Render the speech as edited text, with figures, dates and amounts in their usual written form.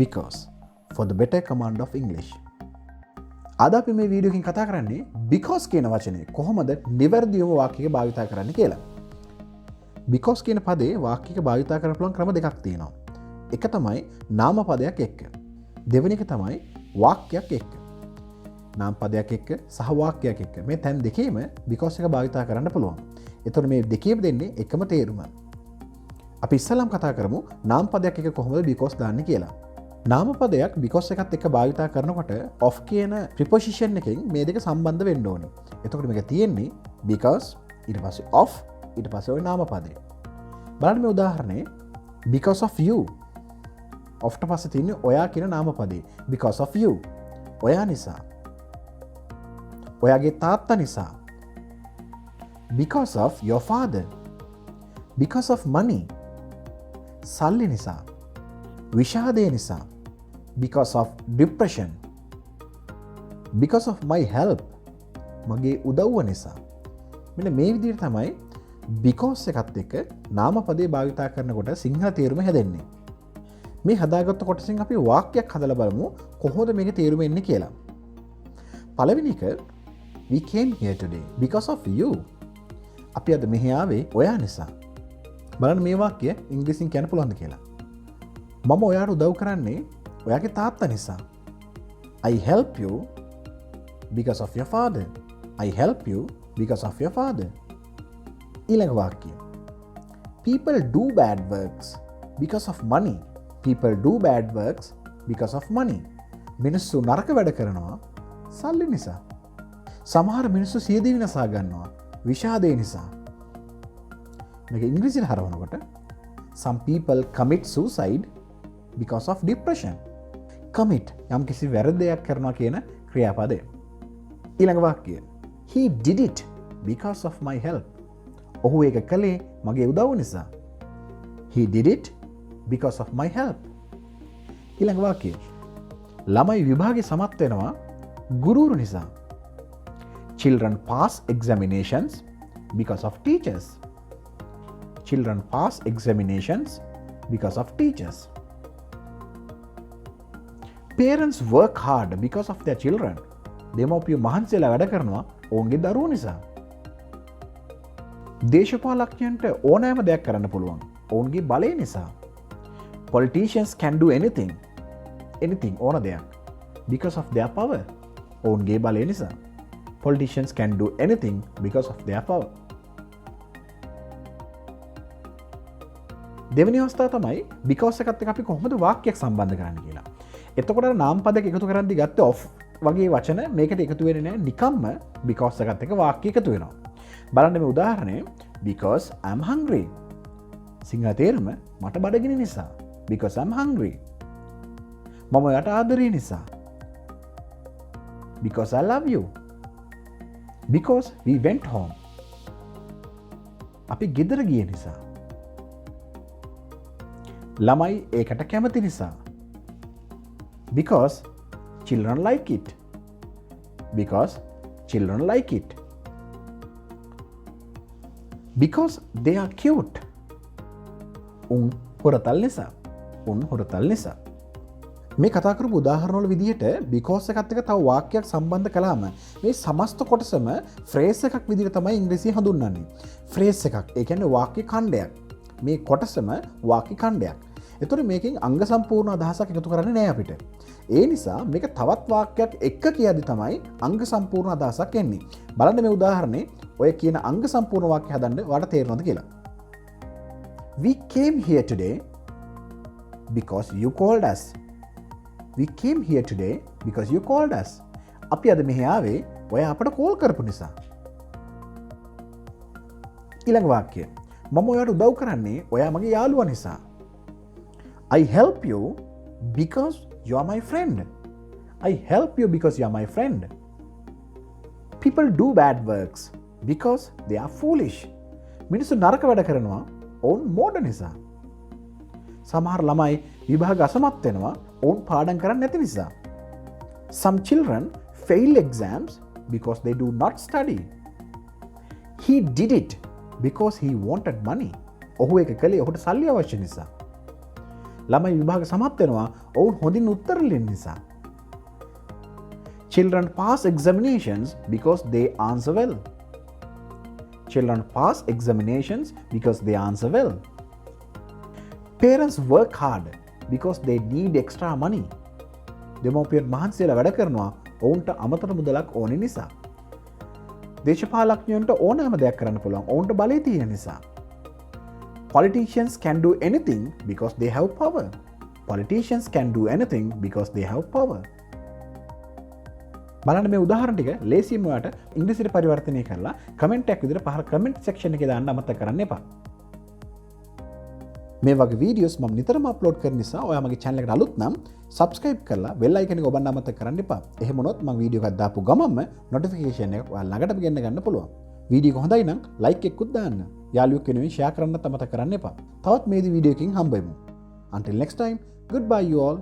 because for the better command of English. අද අපි මේ වීඩියෝ එකකින් කතා කරන්නේ because කියන වචනේ කොහොමද නිවැරදිවම වාක්‍යයක භාවිතා කරන්න කියලා. because කියන පදේ වාක්‍යයක භාවිතා කරන්න පුළුවන් ක්‍රම දෙකක් තියෙනවා. එක තමයි නාම පදයක් එක්ක. දෙවෙනි එක තමයි වාක්‍යයක් එක්ක. නාම පදයක් එක්ක සහ වාක්‍යයක් එක්ක. මේ තැන් දෙකේම because එක භාවිතා කරන්න පුළුවන්. එතකොට මේ දෙකේම දෙන්නේ එකම තේරුම. අපි ඉස්සෙල්ලාම කතා කරමු නාම පදයක් එක්ක කොහොමද because දාන්නේ කියලා. නාම පදයක් because එකත් එක්ක භාවිතා කරනකොට of කියන preposition එකෙන් මේ දෙක සම්බන්ධ වෙන්න ඕනේ. එතකොට මේක තියෙන්නේ because ඊට පස්සේ of ඊට පස්සේ ওই නාම පදේ. බලන්න මේ උදාහරණේ because of you. of ට පස්සේ තියෙන්නේ ඔයා කියන නාම පදේ. because of you. ඔයා නිසා. ඔයාගේ තාත්තා නිසා. because of your father. because of money. සල්ලි නිසා. විෂාදය නිසා. because of depression. because of my help. මගේ උදව්ව නිසා. මෙන්න මේ විදිහට තමයි because එකත් එක්ක නාම පදේ භාවිතා කරනකොට සිංහල තේරුම හැදෙන්නේ. මේ හදාගත්ත කොටසින් අපි වාක්‍යයක් හදලා බලමු කොහොමද මේකේ තේරුම එන්නේ කියලා. පළවෙනි එක we came here today because of you. අපි අද මෙහි ආවේ ඔයා නිසා. බලන්න මේ වාක්‍යය ඉංග්‍රීසියෙන් කියන්න පුළුවන්ද කියලා. මම ඔයාට උදව් කරන්නේ ඔයාගේ තාත්තා නිසා. I help you because of your father. I help you because of your father. ඊළඟ වාක්‍යය. People do bad works because of money. People do bad works because of money. මිනිස්සු නරක වැඩ කරනවා සල්ලි නිසා. සමහර මිනිස්සු සියදිවි විනාසා ගන්නවා විෂාදය නිසා. මේක ඉංග්‍රීසියෙන් හරවනකොට some people commit suicide because of depression. commit යම් කිසි වැරදයක් කරනවා කියන ක්‍රියාපදය. ඊළඟ වාක්‍යය. he did it because of my help. ඔහු ඒක කළේ මගේ උදව්ව නිසා. he did it because of my help. ඊළඟ වාක්‍යය. ළමයි විභාගේ සමත් වෙනවා ගුරුවරු නිසා. children pass examinations because of teachers. children pass examinations because of teachers. Parents work hard because of their children. දෙමව්පියෝ මහන්සියලා වැඩ කරනවා ඔවුන්ගේ දරුවෝ නිසා. දේශපාලඥයන්ට ඕනෑම දෙයක් කරන්න පුළුවන් ඔවුන්ගේ බලය නිසා. Politicians can do anything ඕන දෙයක් because of their power. ඔවුන්ගේ බලය නිසා. Politicians can do anything because of their power. දෙවෙනි අවස්ථාව තමයි because එකත් එක්ක අපි කොහොමද වාක්‍යයක් සම්බන්ධ කරන්නේ කියලා. එතකොට නාම පදයක් එකතු කරද්දී ගත්ත of වගේ වචන මේකට එකතු වෙන්නේ නැහැ. නිකම්ම because එකත් එක්ක වාක්‍ය එකතු වෙනවා. බලන්න මේ උදාහරණය because I'm hungry. සිංහල තේරුම මට බඩගිනි නිසා. because I'm hungry. මම ඔයාට ආදරේ නිසා. because I love you. because we went home. අපි ගෙදර ගිය නිසා. ළමයි ඒකට කැමති නිසා. because children like it. because children like it. because they are cute. උන් හොරතල් නිසා. උන් හොරතල් නිසා. මේ කතා කරපු උදාහරණවල විදිහට because එකත් එක්ක තව වාක්‍යයක් සම්බන්ධ කළාම මේ සමස්ත කොටසම phrase එකක් විදිහට තමයි ඉංග්‍රීසියෙන් හඳුන්වන්නේ. phrase එකක්. ඒ කියන්නේ වාක්‍ය ඛණ්ඩයක්. මේ කොටසම වාක්‍ය ඛණ්ඩයක්. එතකොට මේකෙන් අංග සම්පූර්ණ අදහසක් එකතු කරන්නේ නැහැ අපිට. ඒ නිසා මේක තවත් වාක්‍යයක් එක්ක කියද්දි තමයි අංග සම්පූර්ණ අදහසක් එන්නේ. බලන්න මේ උදාහරණේ ඔය කියන අංග සම්පූර්ණ වාක්‍ය හදන්න ඔයාලට තේරෙනවද කියලා. We came here today because you called us. We came here today because you called us. අපි අද මෙහි ආවේ ඔයා අපට කෝල් කරපු නිසා. ඊළඟ වාක්‍යය. මම ඔයාට උදව් කරන්නේ ඔයා මගේ යාළුවා නිසා. I help you because you are my friend. I help you because you are my friend. People do bad works because they are foolish. මිනිස්සු නරක වැඩ කරනවා ඔවුන් මෝඩ නිසා. සමහර ළමයි විභාග අසමත් වෙනවා ඔවුන් පාඩම් කරන්නේ නැති නිසා. Some children fail exams because they do not study. He did it because he wanted money. ඔහු ඒක කළේ ඔහුට සල්ලි අවශ්‍ය නිසා. ළමයි විභාග සමත් වෙනවා ඔවුන් හොඳින් උත්තර ලියන නිසා. Children pass examinations because they answer well. Children pass examinations because they answer well. Parents work hard because they need extra money. දෙමව්පියන් මහන්සියලා වැඩ කරනවා ඔවුන්ට අමතර මුදලක් ඕන නිසා. දේශපාලඥයන්ට ඕනෑම දෙයක් කරන්න පුළුවන් ඔවුන්ට බලය තියෙන නිසා. Politicians can do anything because they have power. Politicians can do anything because they have power. බලන්න මේ උදාහරණ ටික ලේසියෙන්ම ඔයාලට ඉංග්‍රීසියට පරිවර්තනය කරලා කමෙන්ට් එකක් විදිහට පහළ කමෙන්ට් සෙක්ෂන් එකේ දාන්න අමතක කරන්න එපා. මේ වගේ වීඩියෝස් මම නිතරම අප්ලෝඩ් කරන නිසා ඔයා මගේ channel එකට අලුත් නම් subscribe කරලා bell icon එක ඔබන්න අමතක කරන්න එපා. එහෙම වුණොත් මම වීඩියෝ එකක් දාපු ගමන්ම notification එක ඔයාලා ළඟටම ගෙන්න ගන්න පුළුවන්. වීඩියෝ එක හොඳයි නම් like එකකුත් දාන්න. යාළුවෙක් වෙනුවෙන් share කරන්නත් අමතක කරන්න එපා. තවත් මේ වීඩියෝ එකකින් හම්බෙමු. Until next time, goodbye you all.